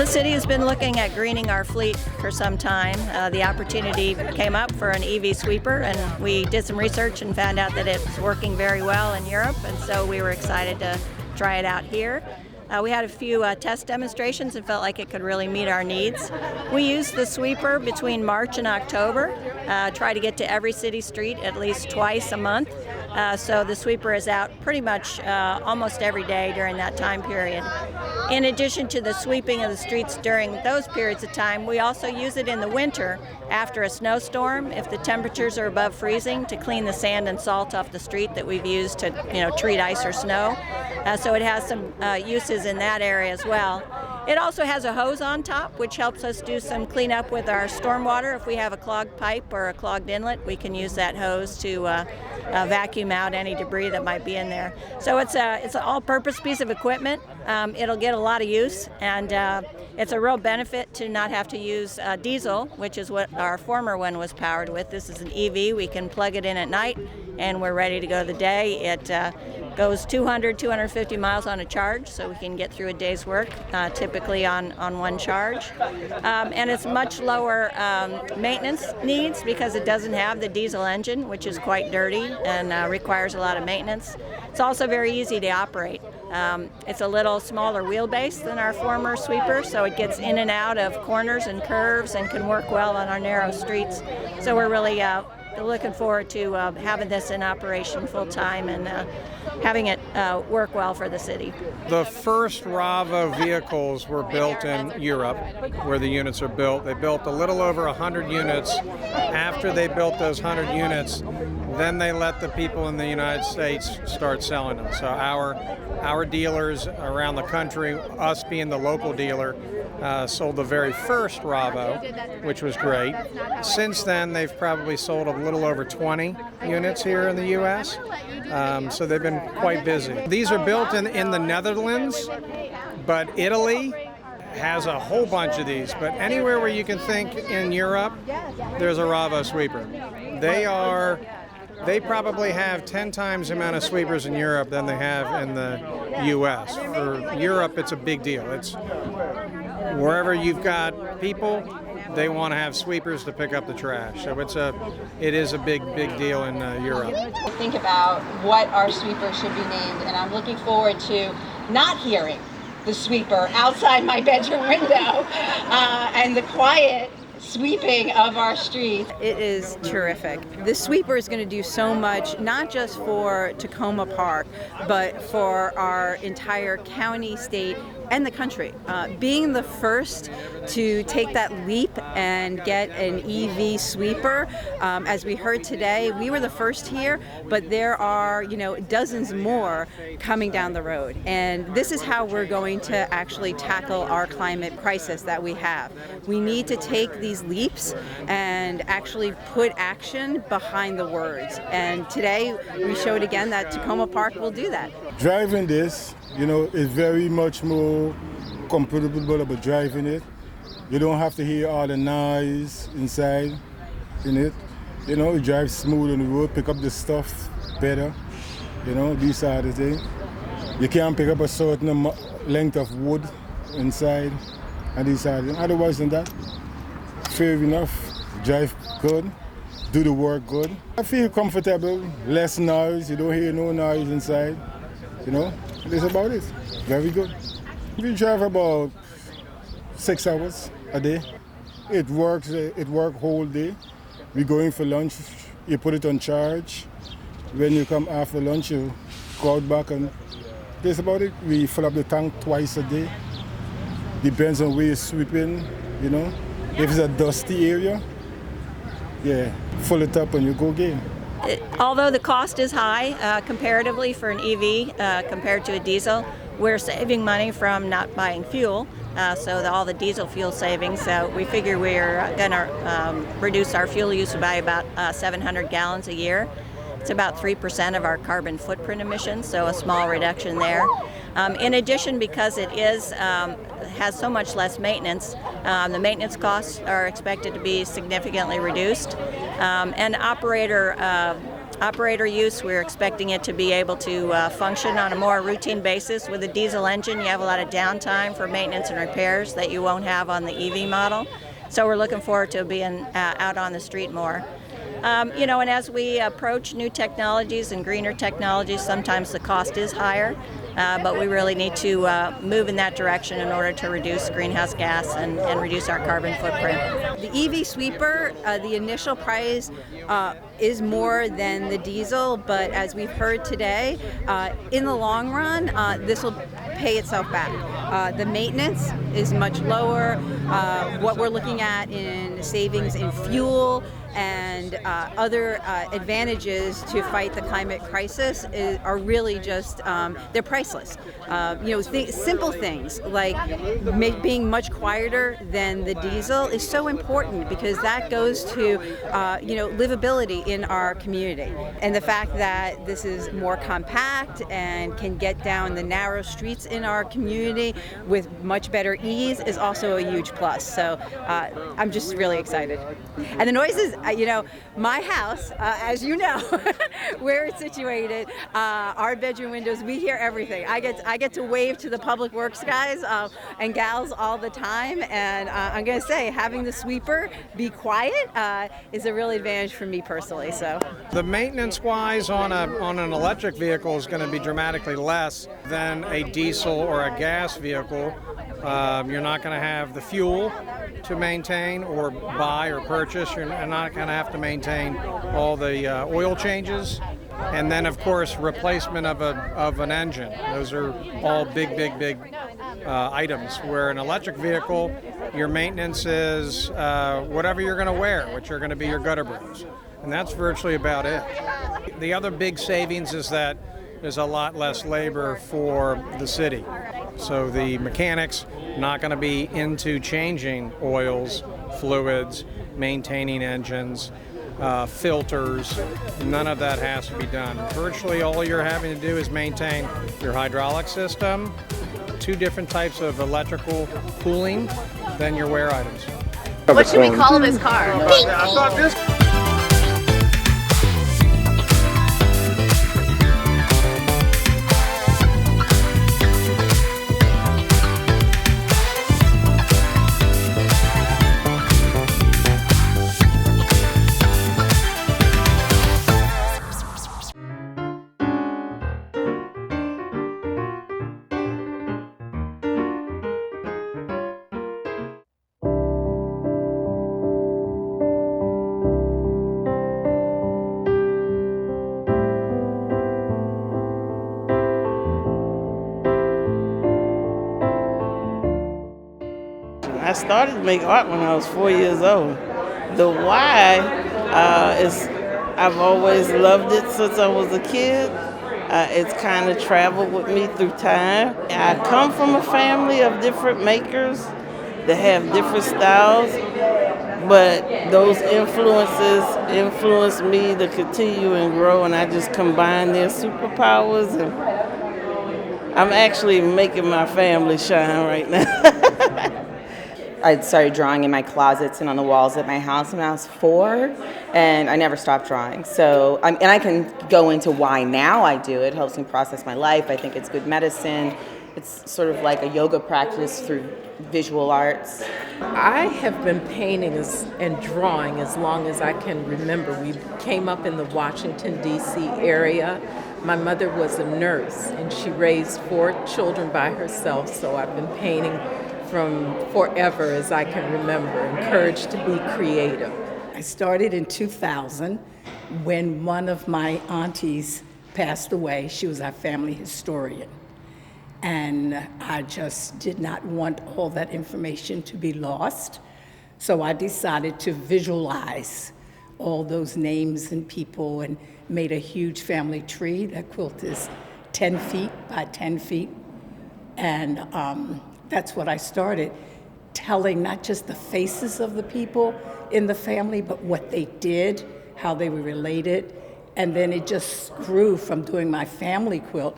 The city has been looking at greening our fleet for some time. The opportunity came up for an EV sweeper, and we did some research and found out that it's working very well in Europe, and so we were excited to try it out here. We had a few test demonstrations and felt like it could really meet our needs. We used the sweeper between March and October, try to get to every city street at least twice a month. So the sweeper is out pretty much almost every day during that time period. In addition to the sweeping of the streets during those periods of time, we also use it in the winter after a snowstorm if the temperatures are above freezing to clean the sand and salt off the street that we've used to treat ice or snow. So it has some uses in that area as well. It also has a hose on top, which helps us do some cleanup with our stormwater. If we have a clogged pipe or a clogged inlet, we can use that hose to vacuum out any debris that might be in there. So it's an all-purpose piece of equipment. It'll get a lot of use, and it's a real benefit to not have to use diesel, which is what our former one was powered with. This is an EV. We can plug it in at night, and we're ready to go the day. It goes 250 miles on a charge, so we can get through a day's work, typically on one charge. And it's much lower maintenance needs because it doesn't have the diesel engine, which is quite dirty and requires a lot of maintenance. It's also very easy to operate. It's a little smaller wheelbase than our former sweeper, so it gets in and out of corners and curves and can work well on our narrow streets. So we're really looking forward to having this in operation full time and having it work well for the city. The first Ravo vehicles were built in Europe, where the units are built. They built a little over 100 units. After they built those 100 units, then they let the people in the United States start selling them. So our dealers around the country, us being the local dealer, sold the very first Ravo, which was great. Since then, they've probably sold a little over 20 units here in the U.S., so they've been quite busy. These are built in the Netherlands, but Italy has a whole bunch of these. But anywhere where you can think in Europe, there's a Ravo sweeper. They probably have 10 times the amount of sweepers in Europe than they have in the U.S. For Europe, it's a big deal. It's wherever you've got people, they want to have sweepers to pick up the trash. So it is a big deal in Europe. Think about what our sweeper should be named, and I'm looking forward to not hearing the sweeper outside my bedroom window and the quiet sweeping of our streets. It is terrific. The sweeper is going to do so much, not just for Takoma Park, but for our entire county, state, and the country. Being the first to take that leap and get an EV sweeper, as we heard today, we were the first here, but there are dozens more coming down the road. And this is how we're going to actually tackle our climate crisis that we have. We need to take these leaps and actually put action behind the words. And today we showed again that Takoma Park will do that. Driving this, is very much more comfortable about driving it. You don't have to hear all the noise inside in it. You drive smooth on the road, pick up the stuff better. These are the things. You can't pick up a certain length of wood inside, and these are the things. Otherwise than that, fair enough. Drive good, do the work good. I feel comfortable, less noise. You don't hear no noise inside. That's about it. Very good. We drive about 6 hours a day. It works whole day. We go in for lunch, you put it on charge. When you come after lunch, you go out back, and that's about it. We fill up the tank twice a day. Depends on where you're sweeping, If it's a dusty area, fill it up and you go again. Although the cost is high comparatively for an EV compared to a diesel, we're saving money from not buying fuel, all the diesel fuel savings. We figure we're going to reduce our fuel use by about 700 gallons a year. It's about 3% of our carbon footprint emissions, so a small reduction there. In addition, because it has so much less maintenance, the maintenance costs are expected to be significantly reduced, and operator operator use, we're expecting it to be able to function on a more routine basis. With a diesel engine, you have a lot of downtime for maintenance and repairs that you won't have on the EV model. So we're looking forward to being out on the street more. And as we approach new technologies and greener technologies, sometimes the cost is higher, but we really need to move in that direction in order to reduce greenhouse gas and reduce our carbon footprint. The EV sweeper, the initial price is more than the diesel, but as we've heard today, in the long run, this will pay itself back. The maintenance is much lower. What we're looking at in savings in fuel and other advantages to fight the climate crisis are really just, they're priceless. Simple things like being much quieter than the diesel is so important because that goes to, livability in our community. And the fact that this is more compact and can get down the narrow streets in our community with much better ease is also a huge plus. So I'm just really excited. And the noises, my house, as you know, where it's situated, our bedroom windows, we hear everything. I get to wave to the public works guys and gals all the time, and I'm going to say having the sweeper be quiet is a real advantage for me personally. So the maintenance-wise on an electric vehicle is going to be dramatically less than a diesel or a gas vehicle. You're not going to have the fuel to maintain or buy or purchase. You're not going to have to maintain all the oil changes. And then, of course, replacement of an engine. Those are all big items. Where an electric vehicle, your maintenance is whatever you're going to wear, which are going to be your gutter brakes. And that's virtually about it. The other big savings is that there's a lot less labor for the city. So the mechanics not going to be into changing oils, fluids, maintaining engines, filters. None of that has to be done. Virtually all you're having to do is maintain your hydraulic system, 2 different types of electrical cooling, then your wear items. What should we call this car? I thought this. I started to make art when I was 4 years old. The why is I've always loved it since I was a kid. It's kind of traveled with me through time. I come from a family of different makers that have different styles, but those influences influence me to continue and grow, and I just combine their superpowers, and I'm actually making my family shine right now. I started drawing in my closets and on the walls at my house when I was 4, and I never stopped drawing. So, and I can go into why now I do it. It helps me process my life. I think it's good medicine. It's sort of like a yoga practice through visual arts. I have been painting and drawing as long as I can remember. We came up in the Washington, D.C. area. My mother was a nurse, and she raised 4 children by herself, so I've been painting from forever as I can remember, encouraged to be creative. I started in 2000 when one of my aunties passed away. She was our family historian. And I just did not want all that information to be lost. So I decided to visualize all those names and people and made a huge family tree. That quilt is 10 feet by 10 feet. And that's what I started, telling not just the faces of the people in the family, but what they did, how they were related. And then it just grew from doing my family quilt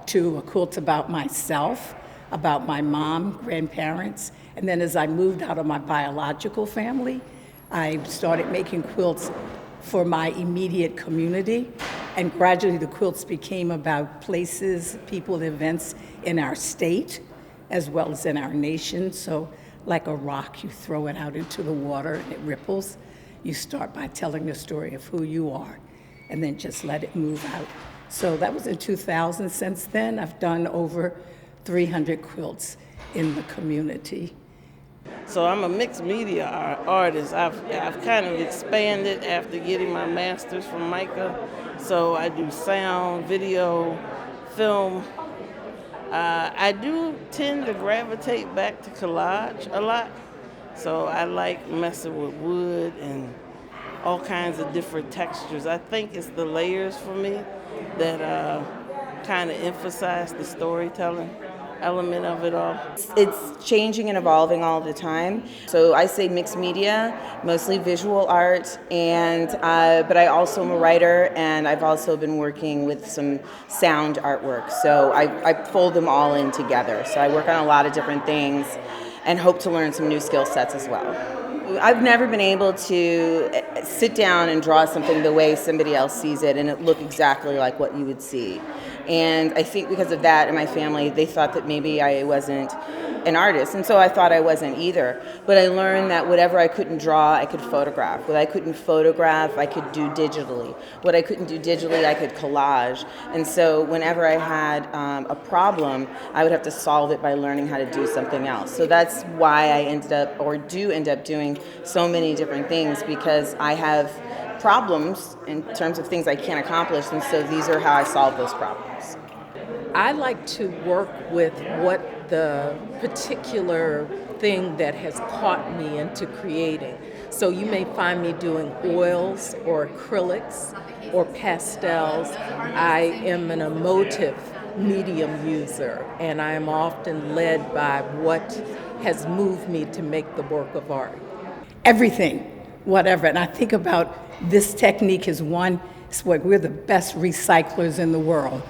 to a quilt about myself, about my mom, grandparents. And then as I moved out of my biological family, I started making quilts for my immediate community. And gradually the quilts became about places, people, events in our state, as well as in our nation. So like a rock, you throw it out into the water and it ripples. You start by telling the story of who you are and then just let it move out. So that was in 2000. Since then, I've done over 300 quilts in the community. So I'm a mixed media artist. I've kind of expanded after getting my master's from Micah. So I do sound, video, film. I do tend to gravitate back to collage a lot. So I like messing with wood and all kinds of different textures. I think it's the layers for me that kind of emphasize the storytelling element of it all. It's changing and evolving all the time. So I say mixed media, mostly visual art, and but I also am a writer, and I've also been working with some sound artwork. So I fold them all in together. So I work on a lot of different things and hope to learn some new skill sets as well. I've never been able to sit down and draw something the way somebody else sees it and it look exactly like what you would see. And I think because of that in my family, they thought that maybe I wasn't an artist. And so I thought I wasn't either. But I learned that whatever I couldn't draw, I could photograph. What I couldn't photograph, I could do digitally. What I couldn't do digitally, I could collage. And so whenever I had a problem, I would have to solve it by learning how to do something else. So that's why I ended up, or do end up doing so many different things, because I have problems in terms of things I can't accomplish, and so these are how I solve those problems. I like to work with what the particular thing that has caught me into creating. So you may find me doing oils or acrylics or pastels. I am an emotive medium user, and I am often led by what has moved me to make the work of art. Everything, whatever. And I think about this technique is one, it's what we're the best recyclers in the world.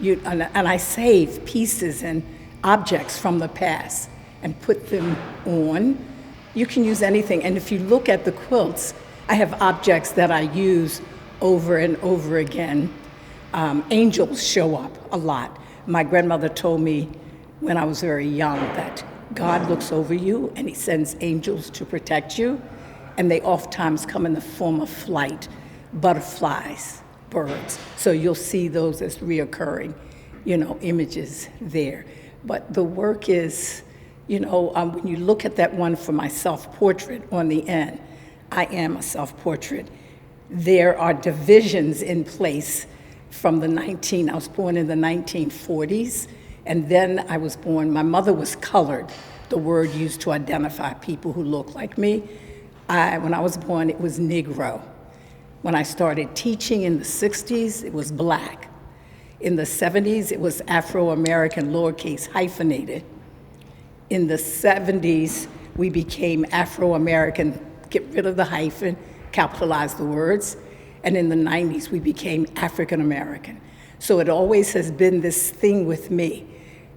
And I save pieces and objects from the past and put them on. You can use anything. And if you look at the quilts, I have objects that I use over and over again. Angels show up a lot. My grandmother told me when I was very young that God looks over you and he sends angels to protect you. And they oftentimes come in the form of flight, butterflies, birds. So you'll see those as reoccurring, images there. But the work is, when you look at that one for my self-portrait on the end, I am a self-portrait. There are divisions in place from I was born in the 1940s, and then I was born, my mother was colored, the word used to identify people who look like me. When I was born, it was Negro. When I started teaching in the 60s, it was black. In the 70s, it was Afro-American, lowercase hyphenated. In the 70s, we became Afro-American, get rid of the hyphen, capitalize the words. And in the 90s, we became African-American. So it always has been this thing with me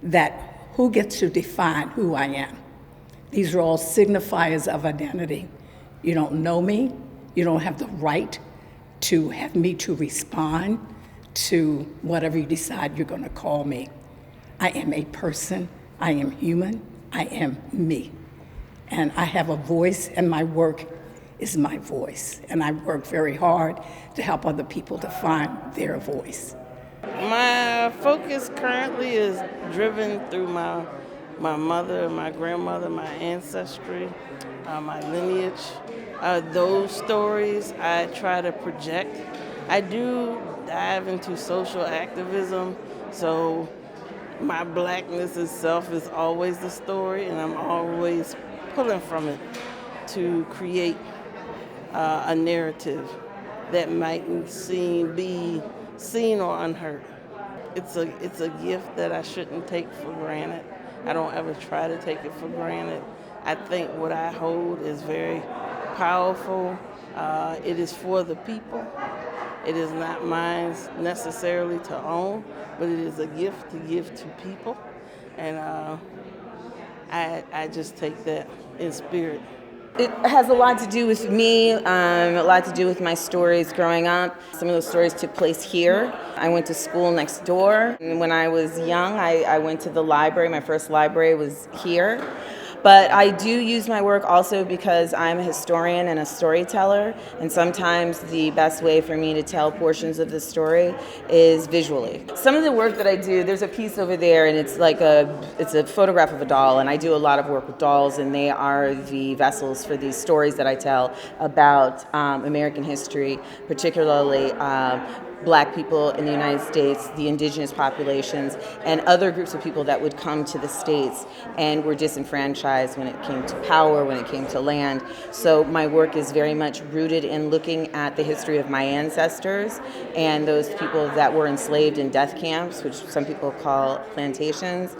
that who gets to define who I am? These are all signifiers of identity. You don't know me, you don't have the right to have me to respond to whatever you decide you're going to call me. I am a person, I am human, I am me. And I have a voice, and my work is my voice. And I work very hard to help other people to find their voice. My focus currently is driven through my mother, my grandmother, my ancestry, my lineage. Those stories I try to project. I do dive into social activism, so my blackness itself is always the story, and I'm always pulling from it to create a narrative that might be seen or unheard. It's a gift that I shouldn't take for granted. I don't ever try to take it for granted. I think what I hold is very powerful. It is for the people. It is not mine necessarily to own, but it is a gift to give to people. And I just take that in spirit It has a lot to do with me, a lot to do with my stories growing up. Some of those stories took place here. I went to school next door. And when I was young, I went to the library. My first library was here. But I do use my work also because I'm a historian and a storyteller, and sometimes the best way for me to tell portions of the story is visually. Some of the work that I do, there's a piece over there, and it's a photograph of a doll, and I do a lot of work with dolls, and they are the vessels for these stories that I tell about American history, particularly Black people in the United States, the indigenous populations, and other groups of people that would come to the States and were disenfranchised when it came to power, when it came to land. So my work is very much rooted in looking at the history of my ancestors and those people that were enslaved in death camps, which some people call plantations.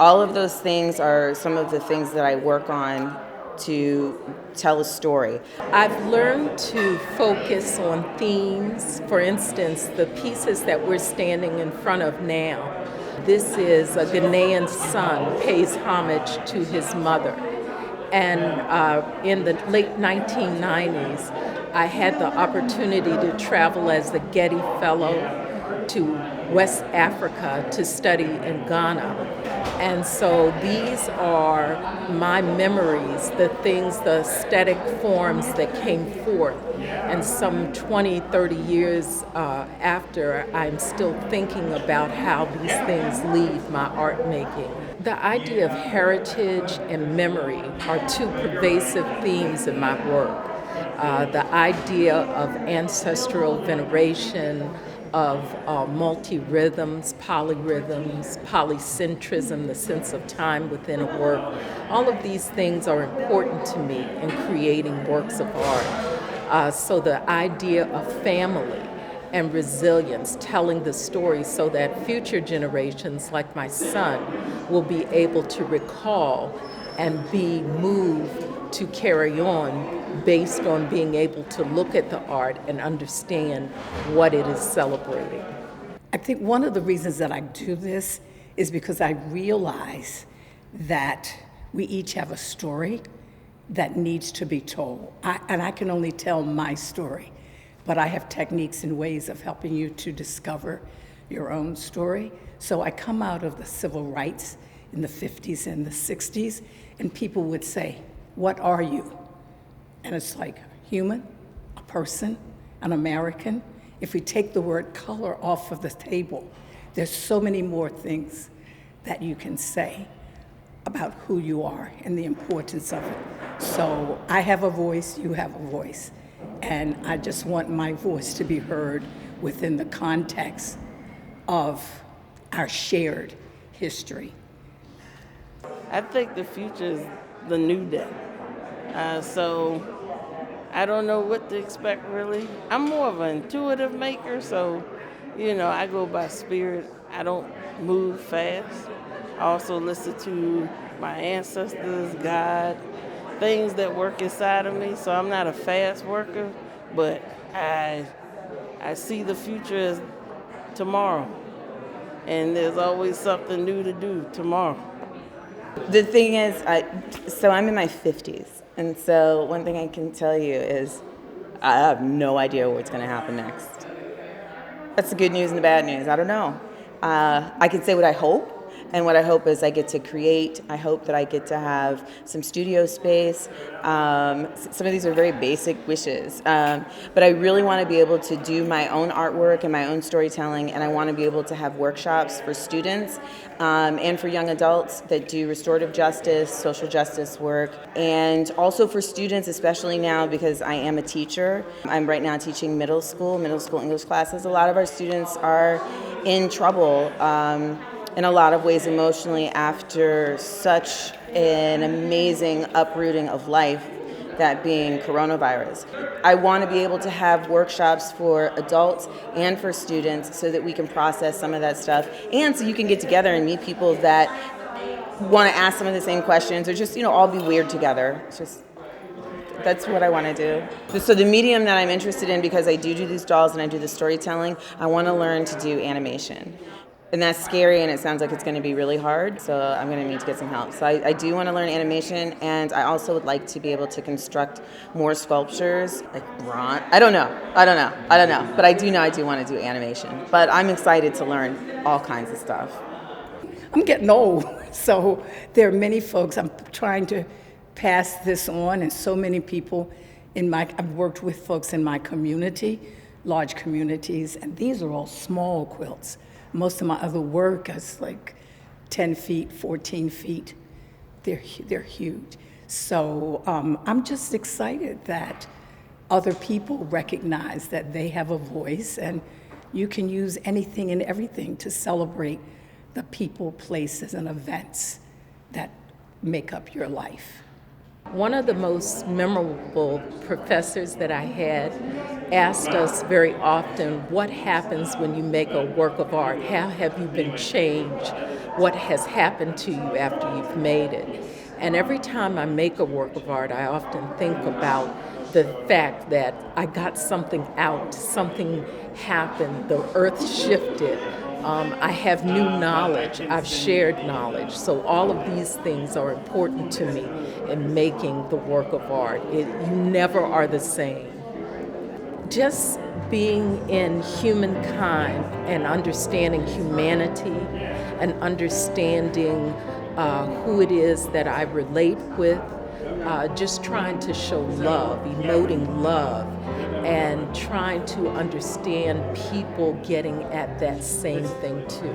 All of those things are some of the things that I work on to tell a story. I've learned to focus on themes. For instance, the pieces that we're standing in front of now. This is a Ghanaian son pays homage to his mother. And in the late 1990s, I had the opportunity to travel as the Getty Fellow to West Africa to study in Ghana. And so these are my memories, the things, the aesthetic forms that came forth. And some 20, 30 years after, I'm still thinking about how these things leave my art making. The idea of heritage and memory are two pervasive themes in my work. The idea of ancestral veneration, of multi-rhythms, polyrhythms, polycentrism, the sense of time within a work. All of these things are important to me in creating works of art. So the idea of family and resilience, telling the story so that future generations like my son will be able to recall and be moved to carry on based on being able to look at the art and understand what it is celebrating. I think one of the reasons that I do this is because I realize that we each have a story that needs to be told. And I can only tell my story, but I have techniques and ways of helping you to discover your own story. So I come out of the civil rights in the 50s and the 60s, and people would say, "What are you?" And it's like human, a person, an American. If we take the word color off of the table, there's so many more things that you can say about who you are and the importance of it. So I have a voice, you have a voice, and I just want my voice to be heard within the context of our shared history. I think the future is the new day. So I don't know what to expect really. I'm more of an intuitive maker, so I go by spirit. I don't move fast. I also listen to my ancestors, God, things that work inside of me. So I'm not a fast worker, but I see the future as tomorrow. And there's always something new to do tomorrow. The thing is, so I'm in my 50s, and so one thing I can tell you is I have no idea what's going to happen next. That's the good news and the bad news. I don't know. I can say what I hope, and what I hope is I get to create. I hope that I get to have some studio space. Some of these are very basic wishes, but I really want to be able to do my own artwork and my own storytelling, and I want to be able to have workshops for students and for young adults that do restorative justice, social justice work, and also for students, especially now because I am a teacher. I'm right now teaching middle school English classes. A lot of our students are in trouble in a lot of ways emotionally after such an amazing uprooting of life, that being coronavirus. I want to be able to have workshops for adults and for students so that we can process some of that stuff, and so you can get together and meet people that want to ask some of the same questions, or just all be weird together. It's just, that's what I want to do. So the medium that I'm interested in, because I do these dolls and I do the storytelling, I want to learn to do animation. And that's scary, and it sounds like it's going to be really hard, so I'm going to need to get some help. So I do want to learn animation, and I also would like to be able to construct more sculptures, like bronze. I don't know, but I do know I do want to do animation. But I'm excited to learn all kinds of stuff. I'm getting old, so there are many folks. I'm trying to pass this on, and so many people I've worked with folks in my community, large communities, and these are all small quilts. Most of my other work is like 10 feet, 14 feet. They're huge. So I'm just excited that other people recognize that they have a voice, and you can use anything and everything to celebrate the people, places, and events that make up your life. One of the most memorable professors that I had asked us very often, what happens when you make a work of art? How have you been changed? What has happened to you after you've made it? And every time I make a work of art, I often think about the fact that I got something out, something happened, the earth shifted. I have new knowledge, I've shared knowledge. So all of these things are important to me in making the work of art. You never are the same. Just being in humankind and understanding humanity and understanding who it is that I relate with, just trying to show love, emoting love, and trying to understand people getting at that same thing too.